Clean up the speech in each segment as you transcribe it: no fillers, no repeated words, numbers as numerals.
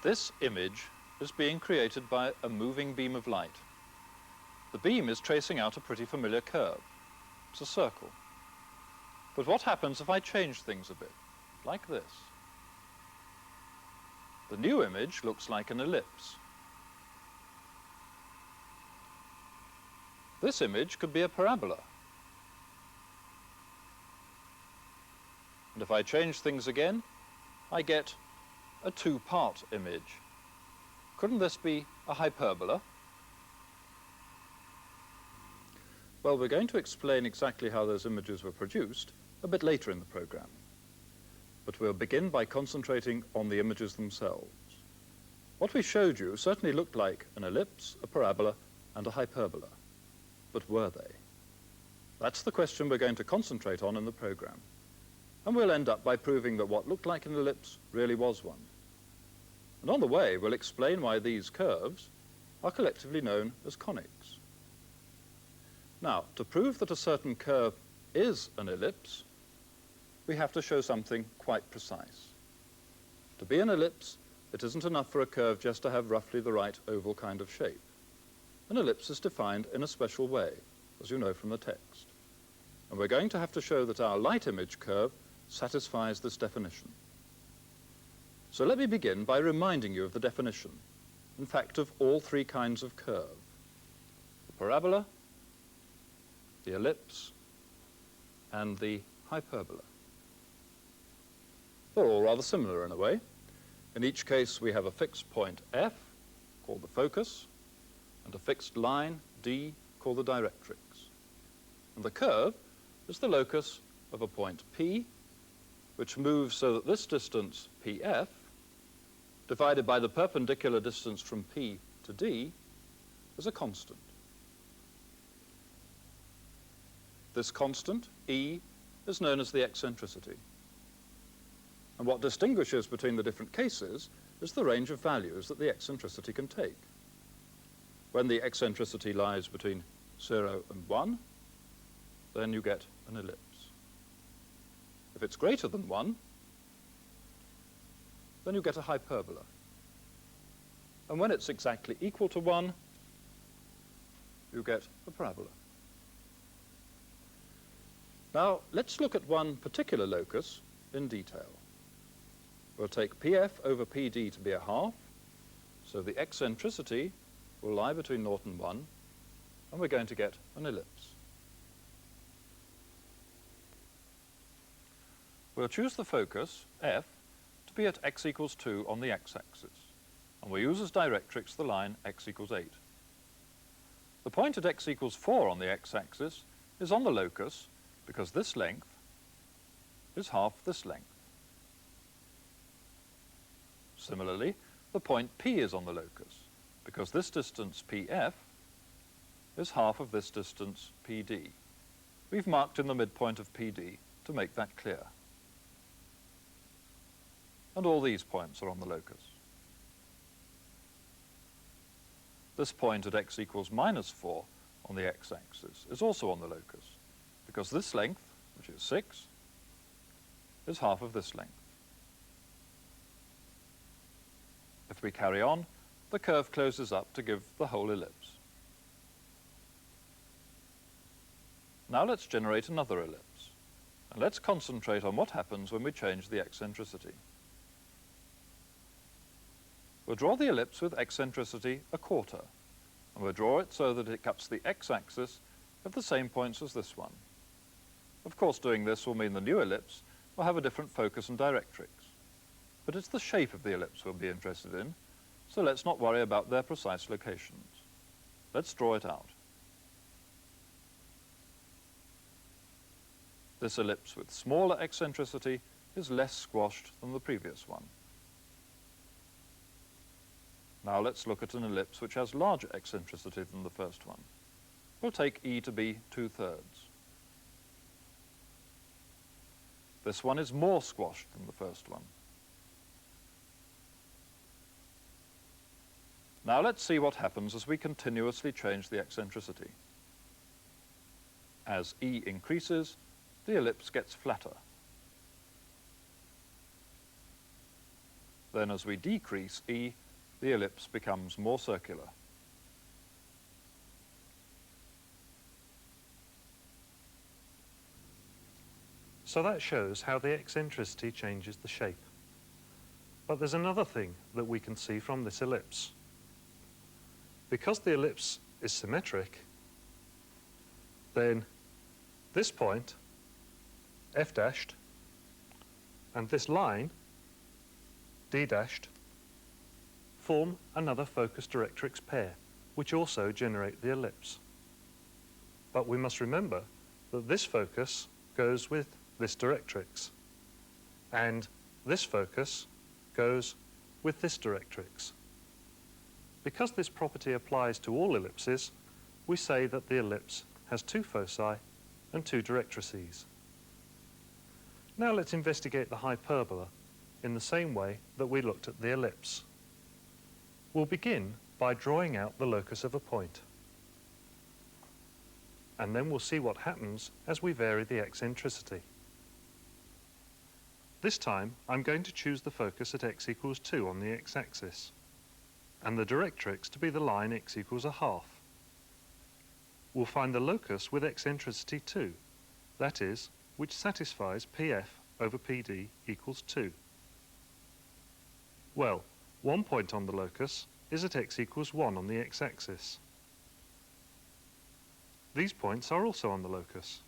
This image is being created by a moving beam of light. The beam is tracing out a pretty familiar curve. It's a circle. But what happens if I change things a bit, like this? The new image looks like an ellipse. This image could be a parabola. And if I change things again, I get a two-part image. Couldn't this be a hyperbola? Well, we're going to explain exactly how those images were produced a bit later in the program. But we'll begin by concentrating on the images themselves. What we showed you certainly looked like an ellipse, a parabola, and a hyperbola. But were they? That's the question we're going to concentrate on in the program. And we'll end up by proving that what looked like an ellipse really was one. And on the way, we'll explain why these curves are collectively known as conics. Now, to prove that a certain curve is an ellipse, we have to show something quite precise. To be an ellipse, it isn't enough for a curve just to have roughly the right oval kind of shape. An ellipse is defined in a special way, as you know from the text. And we're going to have to show that our light image curve satisfies this definition. So let me begin by reminding you of the definition, in fact, of all three kinds of curve: the parabola, the ellipse, and the hyperbola. They're all rather similar in a way. In each case, we have a fixed point F, called the focus, and a fixed line, D, called the directrix. And the curve is the locus of a point P, which moves so that this distance, PF, divided by the perpendicular distance from P to D, is a constant. This constant, E, is known as the eccentricity. And what distinguishes between the different cases is the range of values that the eccentricity can take. When the eccentricity lies between 0 and 1, then you get an ellipse. If it's greater than 1, then you get a hyperbola. And when it's exactly equal to 1, you get a parabola. Now, let's look at one particular locus in detail. We'll take PF over PD to be a half, so the eccentricity will lie between 0 and 1, and we're going to get an ellipse. We'll choose the focus, F, to be at x equals 2 on the x-axis, and we'll use as directrix the line x equals 8. The point at x equals 4 on the x-axis is on the locus because this length is half this length. Similarly, the point P is on the locus because this distance PF is half of this distance PD. We've marked in the midpoint of PD to make that clear. And all these points are on the locus. This point at x equals minus 4 on the x-axis is also on the locus because this length, which is 6, is half of this length. If we carry on, the curve closes up to give the whole ellipse. Now let's generate another ellipse, and let's concentrate on what happens when we change the eccentricity. We'll draw the ellipse with eccentricity a quarter, and we'll draw it so that it cuts the x-axis at the same points as this one. Of course, doing this will mean the new ellipse will have a different focus and directrix. But it's the shape of the ellipse we'll be interested in, so let's not worry about their precise locations. Let's draw it out. This ellipse with smaller eccentricity is less squashed than the previous one. Now let's look at an ellipse which has larger eccentricity than the first one. We'll take E to be 2/3. This one is more squashed than the first one. Now let's see what happens as we continuously change the eccentricity. As E increases, the ellipse gets flatter. Then as we decrease e, the ellipse becomes more circular. So that shows how the eccentricity changes the shape. But there's another thing that we can see from this ellipse. Because the ellipse is symmetric, then this point, f dashed, and this line, d dashed, form another focus directrix pair, which also generate the ellipse. But we must remember that this focus goes with this directrix, and this focus goes with this directrix. Because this property applies to all ellipses, we say that the ellipse has two foci and two directrices. Now let's investigate the hyperbola in the same way that we looked at the ellipse. We'll begin by drawing out the locus of a point. And then we'll see what happens as we vary the eccentricity. This time, I'm going to choose the focus at x equals 2 on the x-axis, and the directrix to be the line x equals a half. We'll find the locus with eccentricity 2, that is, which satisfies pf over pd equals 2. Well, one point on the locus is at x equals 1 on the x-axis. These points are also on the locus.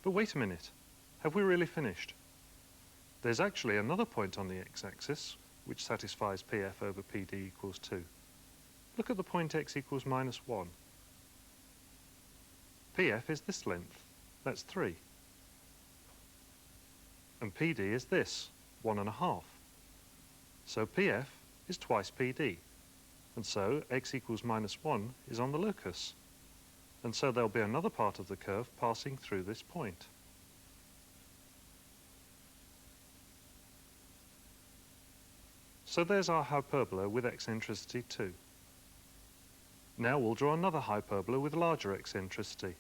But wait a minute, have we really finished? There's actually another point on the x-axis which satisfies pf over pd equals 2. Look at the point x equals minus 1. Pf is this length, that's 3. And pd is this, 1.5. So pf is twice pd, and so x equals minus 1 is on the locus. And so there'll be another part of the curve passing through this point. So there's our hyperbola with eccentricity 2. Now we'll draw another hyperbola with larger eccentricity,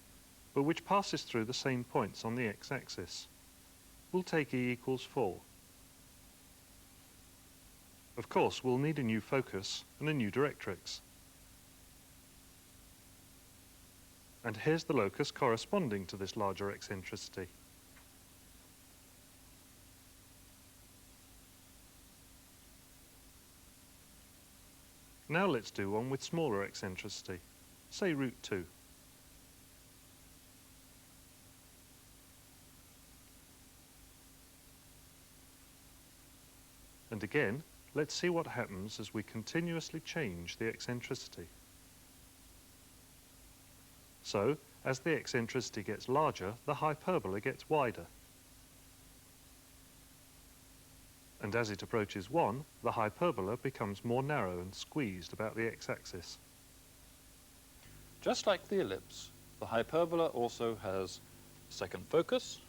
but which passes through the same points on the x-axis. We'll take e equals 4. Of course, we'll need a new focus and a new directrix. And here's the locus corresponding to this larger eccentricity. Now let's do one with smaller eccentricity, say root 2. And again, let's see what happens as we continuously change the eccentricity. So, as the eccentricity gets larger, the hyperbola gets wider. And as it approaches 1, the hyperbola becomes more narrow and squeezed about the x-axis. Just like the ellipse, the hyperbola also has a second focus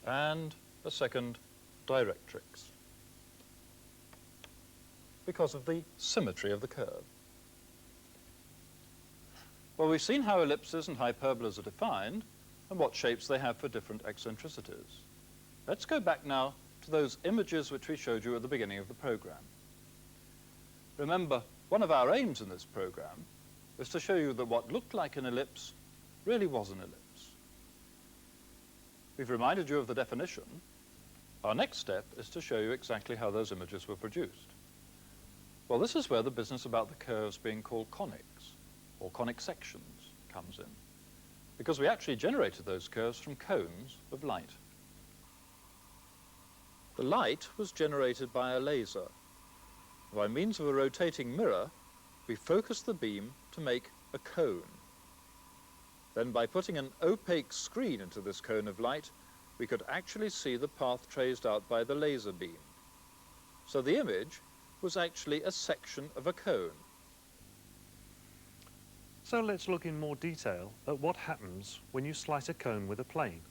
and a second directrix because of the symmetry of the curve. Well, we've seen how ellipses and hyperbolas are defined and what shapes they have for different eccentricities. Let's go back now to those images which we showed you at the beginning of the program. Remember, one of our aims in this program was to show you that what looked like an ellipse really was an ellipse. We've reminded you of the definition. Our next step is to show you exactly how those images were produced. Well, this is where the business about the curves being called conics, or conic sections, comes in, because we actually generated those curves from cones of light. The light was generated by a laser. By means of a rotating mirror, we focused the beam to make a cone. Then by putting an opaque screen into this cone of light, we could actually see the path traced out by the laser beam. So the image was actually a section of a cone. So let's look in more detail at what happens when you slice a cone with a plane.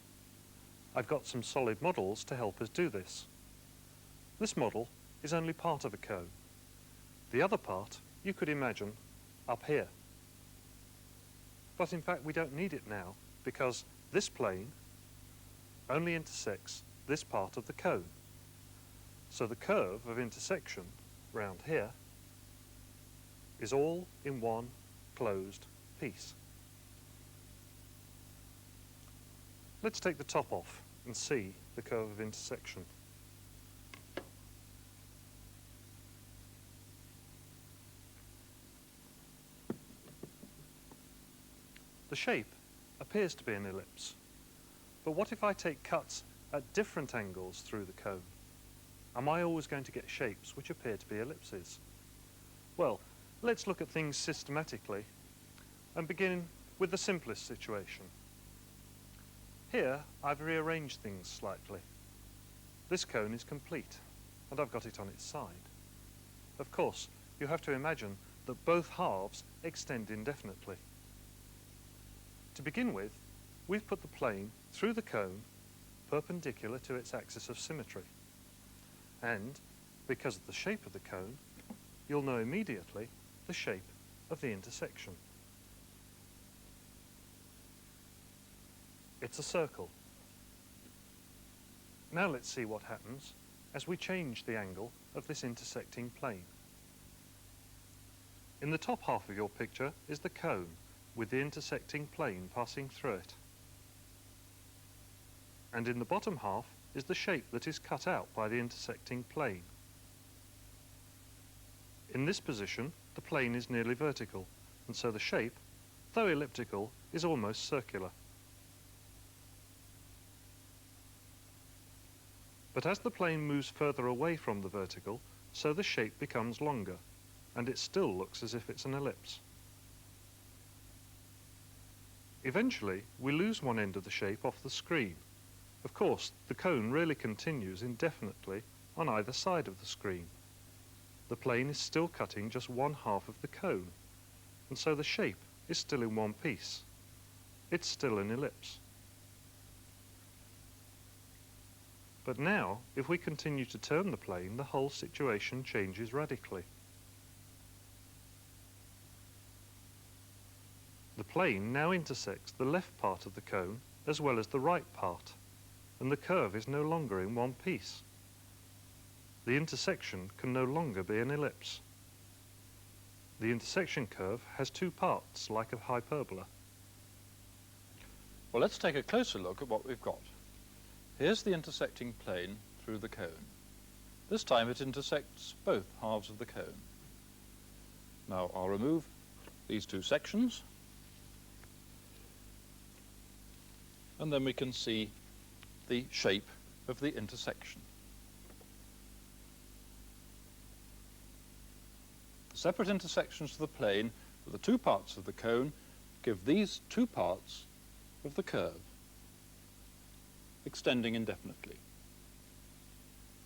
I've got some solid models to help us do this. This model is only part of a cone. The other part you could imagine up here. But in fact we don't need it now because this plane only intersects this part of the cone. So the curve of intersection round here is all in one closed piece. Let's take the top off and see the curve of intersection. The shape appears to be an ellipse, but what if I take cuts at different angles through the cone? Am I always going to get shapes which appear to be ellipses? Well, let's look at things systematically and begin with the simplest situation. Here I've rearranged things slightly. This cone is complete and I've got it on its side. Of course, you have to imagine that both halves extend indefinitely. To begin with, we've put the plane through the cone perpendicular to its axis of symmetry. And, because of the shape of the cone, you'll know immediately the shape of the intersection. It's a circle. Now let's see what happens as we change the angle of this intersecting plane. In the top half of your picture is the cone with the intersecting plane passing through it. And in the bottom half is the shape that is cut out by the intersecting plane. In this position, the plane is nearly vertical, and so the shape, though elliptical, is almost circular. But as the plane moves further away from the vertical, so the shape becomes longer, and it still looks as if it's an ellipse. Eventually, we lose one end of the shape off the screen. Of course, the cone really continues indefinitely on either side of the screen. The plane is still cutting just one half of the cone, and so the shape is still in one piece. It's still an ellipse. But now, if we continue to turn the plane, the whole situation changes radically. The plane now intersects the left part of the cone as well as the right part, and the curve is no longer in one piece. The intersection can no longer be an ellipse. The intersection curve has two parts, like a hyperbola. Well, let's take a closer look at what we've got. Here's the intersecting plane through the cone. This time it intersects both halves of the cone. Now I'll remove these two sections, and then we can see the shape of the intersection. The separate intersections of the plane of the two parts of the cone give these two parts of the curve, extending indefinitely.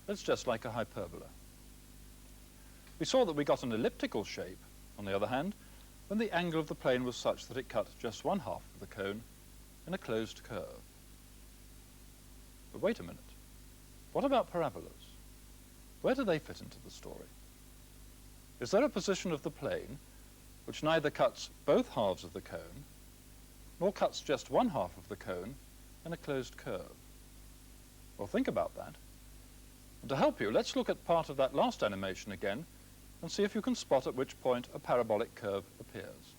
That's just like a hyperbola. We saw that we got an elliptical shape, on the other hand, when the angle of the plane was such that it cut just one half of the cone in a closed curve. But wait a minute. What about parabolas? Where do they fit into the story? Is there a position of the plane which neither cuts both halves of the cone, nor cuts just one half of the cone in a closed curve? Well, think about that. And to help you, let's look at part of that last animation again and see if you can spot at which point a parabolic curve appears.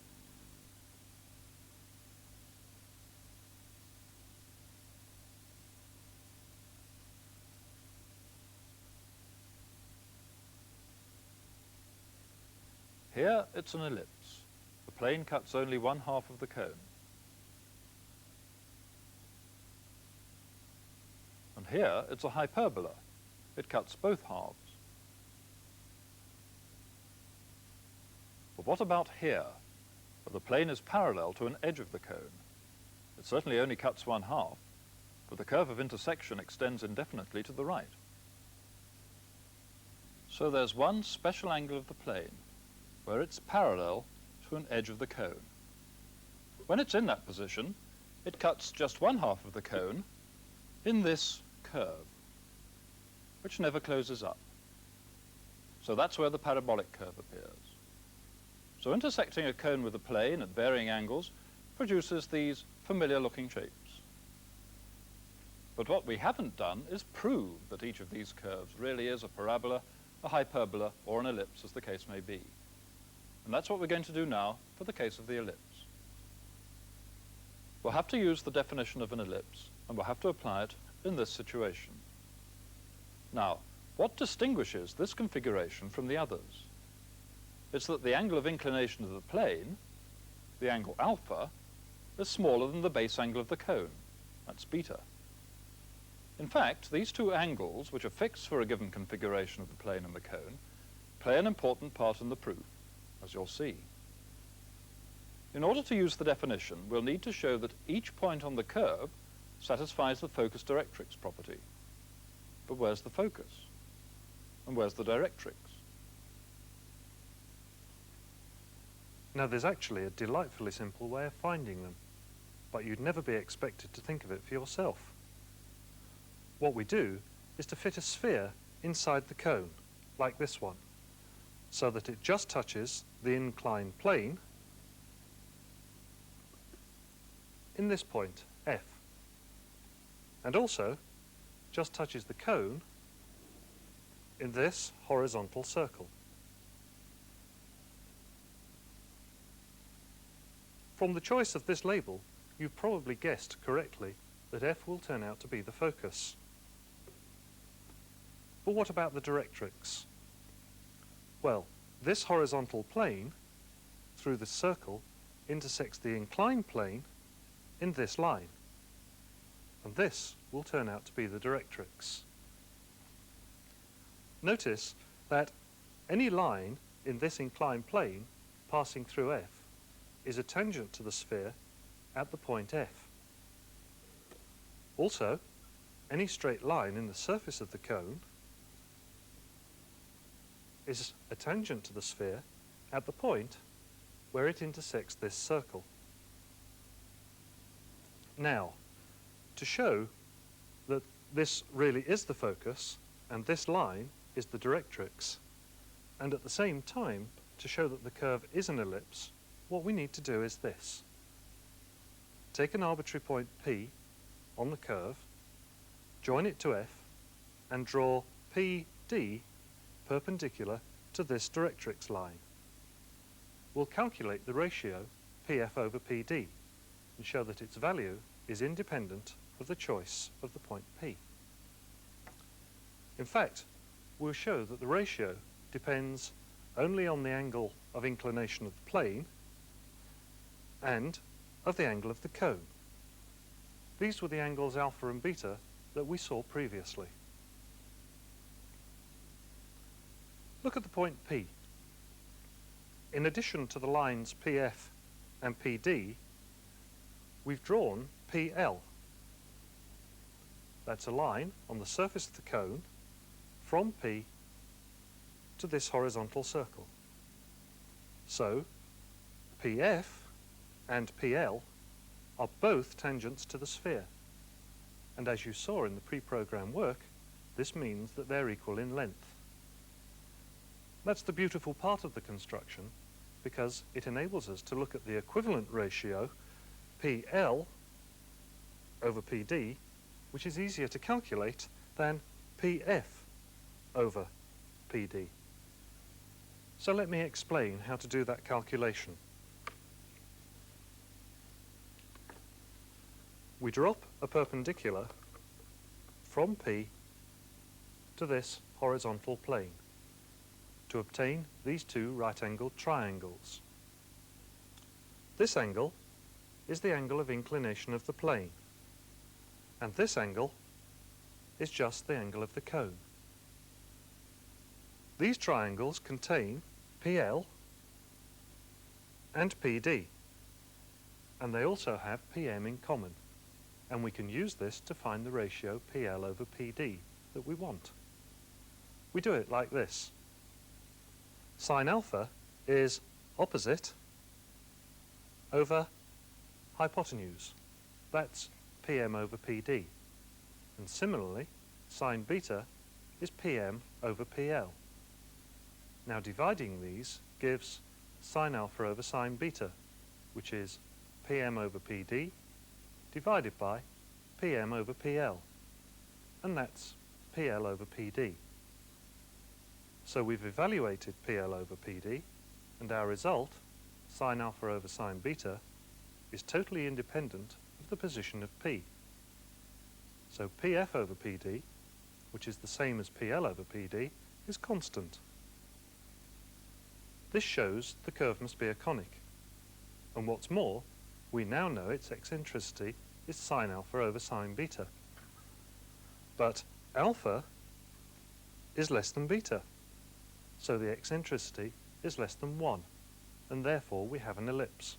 Here it's an ellipse. The plane cuts only one half of the cone. And here it's a hyperbola. It cuts both halves. But what about here, where the plane is parallel to an edge of the cone? It certainly only cuts one half, but the curve of intersection extends indefinitely to the right. So there's one special angle of the plane where it's parallel to an edge of the cone. When it's in that position, it cuts just one half of the cone in this curve, which never closes up. So that's where the parabolic curve appears. So intersecting a cone with a plane at varying angles produces these familiar-looking shapes. But what we haven't done is prove that each of these curves really is a parabola, a hyperbola, or an ellipse, as the case may be. And that's what we're going to do now for the case of the ellipse. We'll have to use the definition of an ellipse, and we'll have to apply it in this situation. Now, what distinguishes this configuration from the others? It's that the angle of inclination of the plane, the angle alpha, is smaller than the base angle of the cone. That's beta. In fact, these two angles, which are fixed for a given configuration of the plane and the cone, play an important part in the proof, as you'll see. In order to use the definition, we'll need to show that each point on the curve satisfies the focus directrix property. But where's the focus? And where's the directrix? Now there's actually a delightfully simple way of finding them, but you'd never be expected to think of it for yourself. What we do is to fit a sphere inside the cone, like this one, so that it just touches the inclined plane in this point, F, and also just touches the cone in this horizontal circle. From the choice of this label, you've probably guessed correctly that F will turn out to be the focus. But what about the directrix? Well, this horizontal plane through the circle intersects the inclined plane in this line, and this will turn out to be the directrix. Notice that any line in this inclined plane passing through F is a tangent to the sphere at the point F. Also, any straight line in the surface of the cone is a tangent to the sphere at the point where it intersects this circle. Now, to show that this really is the focus and this line is the directrix, and at the same time to show that the curve is an ellipse, what we need to do is this. Take an arbitrary point P on the curve, join it to F, and draw PD perpendicular to this directrix line. We'll calculate the ratio PF over PD and show that its value is independent of the choice of the point P. In fact, we'll show that the ratio depends only on the angle of inclination of the plane and of the angle of the cone. These were the angles alpha and beta that we saw previously. Look at the point P. In addition to the lines PF and PD, we've drawn PL. That's a line on the surface of the cone from P to this horizontal circle. So, PF and PL are both tangents to the sphere. And as you saw in the pre-programmed work, this means that they're equal in length. That's the beautiful part of the construction, because it enables us to look at the equivalent ratio, PL over PD, which is easier to calculate than PF over PD. So let me explain how to do that calculation. We drop a perpendicular from P to this horizontal plane to obtain these two right-angled triangles. This angle is the angle of inclination of the plane, and this angle is just the angle of the cone. These triangles contain PL and PD, and they also have PM in common, and we can use this to find the ratio PL over PD that we want. We do it like this. Sine alpha is opposite over hypotenuse. That's PM over PD. And similarly, sine beta is PM over PL. Now dividing these gives sine alpha over sine beta, which is PM over PD divided by PM over PL. and that's PL over PD. So we've evaluated PL over PD, and our result, sine alpha over sine beta, is totally independent of the position of P. So PF over PD, which is the same as PL over PD, is constant. This shows the curve must be a conic. And what's more, we now know its eccentricity is sine alpha over sine beta. But alpha is less than beta, so the eccentricity is less than 1, and therefore we have an ellipse.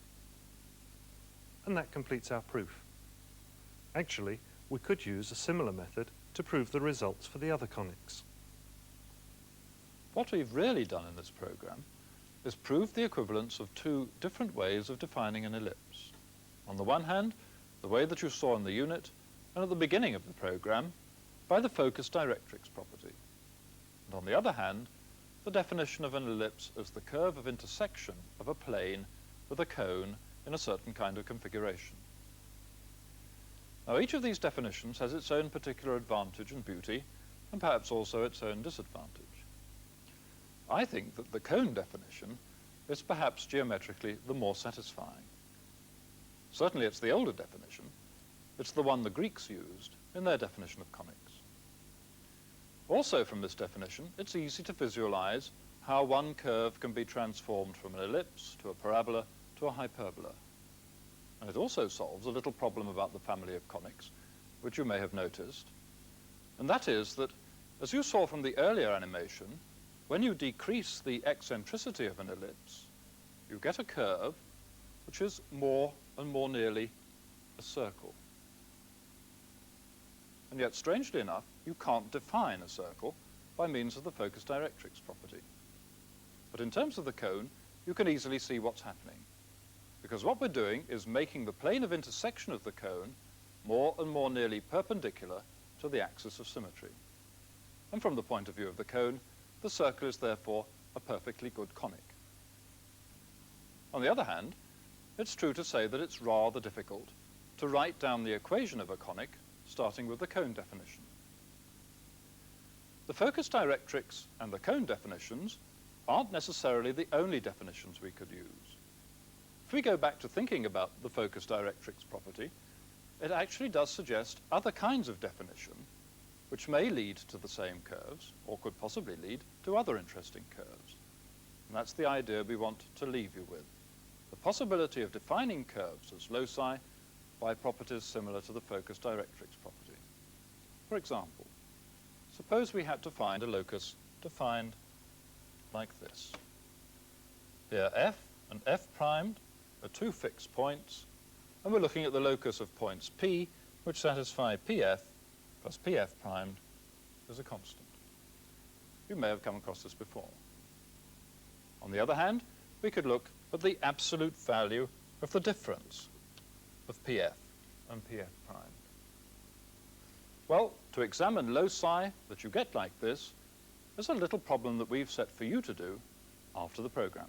And that completes our proof. Actually, we could use a similar method to prove the results for the other conics. What we've really done in this program is prove the equivalence of two different ways of defining an ellipse. On the one hand, the way that you saw in the unit, and at the beginning of the program, by the focus directrix property. And on the other hand, the definition of an ellipse as the curve of intersection of a plane with a cone in a certain kind of configuration. Now, each of these definitions has its own particular advantage and beauty, and perhaps also its own disadvantage. I think that the cone definition is perhaps geometrically the more satisfying. Certainly it's the older definition. It's the one the Greeks used in their definition of conics. Also from this definition, it's easy to visualize how one curve can be transformed from an ellipse to a parabola to a hyperbola. And it also solves a little problem about the family of conics, which you may have noticed. And that is that, as you saw from the earlier animation, when you decrease the eccentricity of an ellipse, you get a curve which is more and more nearly a circle. And yet, strangely enough, you can't define a circle by means of the focus directrix property. But in terms of the cone, you can easily see what's happening. Because what we're doing is making the plane of intersection of the cone more and more nearly perpendicular to the axis of symmetry. And from the point of view of the cone, the circle is therefore a perfectly good conic. On the other hand, it's true to say that it's rather difficult to write down the equation of a conic starting with the cone definition. The focus directrix and the cone definitions aren't necessarily the only definitions we could use. If we go back to thinking about the focus directrix property, it actually does suggest other kinds of definition which may lead to the same curves, or could possibly lead to other interesting curves. And that's the idea we want to leave you with. The possibility of defining curves as loci by properties similar to the focus directrix property. For example, suppose we had to find a locus defined like this. Here f and f primed are two fixed points, and we're looking at the locus of points P, which satisfy PF plus PF primed as a constant. You may have come across this before. On the other hand, we could look at the absolute value of the difference of PF and PF primed. Well, to examine loci that you get like this, there's a little problem that we've set for you to do after the program.